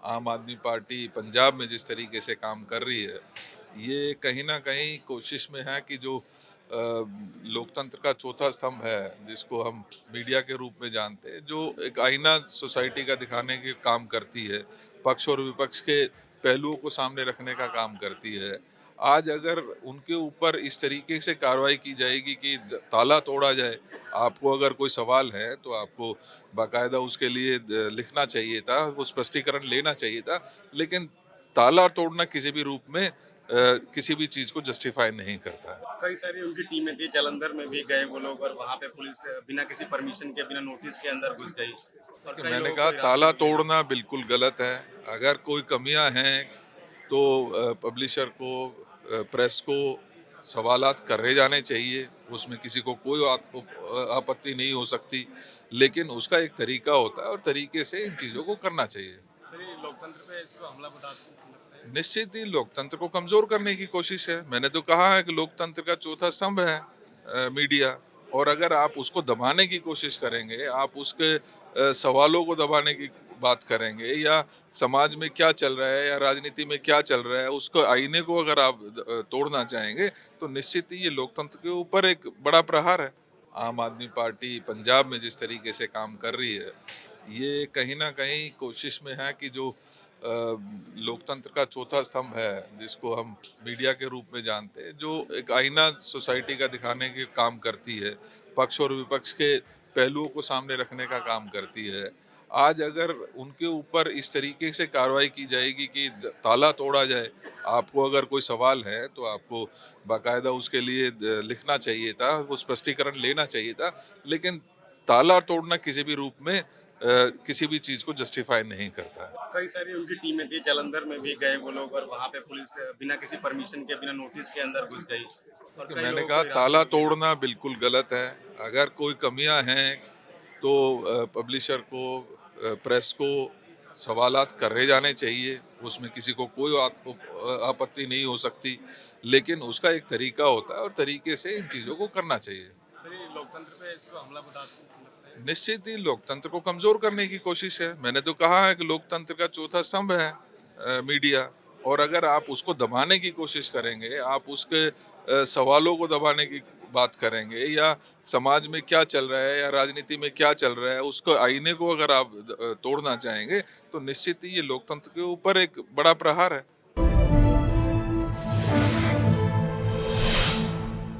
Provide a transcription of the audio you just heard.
आम आदमी पार्टी पंजाब में जिस तरीके से काम कर रही है, ये कहीं न कहीं कोशिश में है कि जो लोकतंत्र का चौथा स्तंभ है, जिसको हम मीडिया के रूप में जानते हैं, जो एक आईना सोसाइटी का दिखाने के काम करती है, पक्ष और विपक्ष के पहलुओं को सामने रखने का काम करती है। आज अगर उनके ऊपर इस तरीके से कार्रवाई की जाएगी कि ताला तोड़ा जाए, आपको अगर कोई सवाल है तो आपको बाकायदा उसके लिए लिखना चाहिए था, वो स्पष्टीकरण लेना चाहिए था, लेकिन ताला तोड़ना किसी भी रूप में किसी भी चीज़ को जस्टिफाई नहीं करता है। कई सारी उनकी टीमें थी, जालंधर में भी गए वो लोग और वहाँ पे पुलिस बिना किसी परमिशन के, बिना नोटिस के अंदर घुस गई और देखिए, कई मैंने लोगों को कहा हिरासत ताला में भी लिया। तोड़ना बिल्कुल गलत है। अगर कोई कमियां हैं तो पब्लिशर को, प्रेस को सवालात करे जाने चाहिए, उसमें किसी को कोई आपत्ति नहीं हो सकती, लेकिन उसका एक तरीका होता है और तरीके से इन चीज़ों को करना चाहिए। सर, ये लोकतंत्र पे इसको हमला बता लगता है। निश्चित ही लोकतंत्र को कमजोर करने की कोशिश है। मैंने तो कहा है कि लोकतंत्र का चौथा स्तंभ है मीडिया, और अगर आप उसको दबाने की कोशिश करेंगे, आप उसके सवालों को दबाने की बात करेंगे, या समाज में क्या चल रहा है या राजनीति में क्या चल रहा है, उसको आईने को अगर आप तोड़ना चाहेंगे, तो निश्चित ही ये लोकतंत्र के ऊपर एक बड़ा प्रहार है। आम आदमी पार्टी पंजाब में जिस तरीके से काम कर रही है, ये कहीं न कहीं कोशिश में है कि जो लोकतंत्र का चौथा स्तंभ है, जिसको हम मीडिया के रूप में जानते हैं, जो एक आईना सोसाइटी का दिखाने के काम करती है, पक्ष और विपक्ष के पहलुओं को सामने रखने का काम करती है। आज अगर उनके ऊपर इस तरीके से कार्रवाई की जाएगी कि ताला तोड़ा जाए, आपको अगर कोई सवाल है तो आपको बाकायदा उसके लिए लिखना चाहिए था, वो स्पष्टीकरण लेना चाहिए था, लेकिन ताला तोड़ना किसी भी रूप में किसी भी चीज़ को जस्टिफाई नहीं करता है। कई सारी उनकी टीमें थी, जालंधर में भी गए वो लोग और वहाँ पे पुलिस बिना किसी परमिशन के, बिना नोटिस के अंदर घुस गई और देखिए, कई मैंने लोगों को कहा हिरासत ताला में भी लिया। तोड़ना बिल्कुल गलत है। अगर कोई कमियां हैं तो पब्लिशर को, प्रेस को सवालात करे जाने चाहिए, उसमें किसी को कोई आपत्ति नहीं हो सकती, लेकिन उसका एक तरीका होता है और तरीके से इन चीज़ों को करना चाहिए। सर, ये लोकतंत्र पे इसको हमला बता लगता है। निश्चित ही लोकतंत्र को कमजोर करने की कोशिश है। मैंने तो कहा है कि लोकतंत्र का चौथा स्तंभ है मीडिया, और अगर आप उसको दबाने की कोशिश करेंगे, आप उसके सवालों को दबाने की बात करेंगे, या समाज में क्या चल रहा है या राजनीति में क्या चल रहा है, उसको आईने को अगर आप तोड़ना चाहेंगे, तो निश्चित ही ये लोकतंत्र के ऊपर एक बड़ा प्रहार है।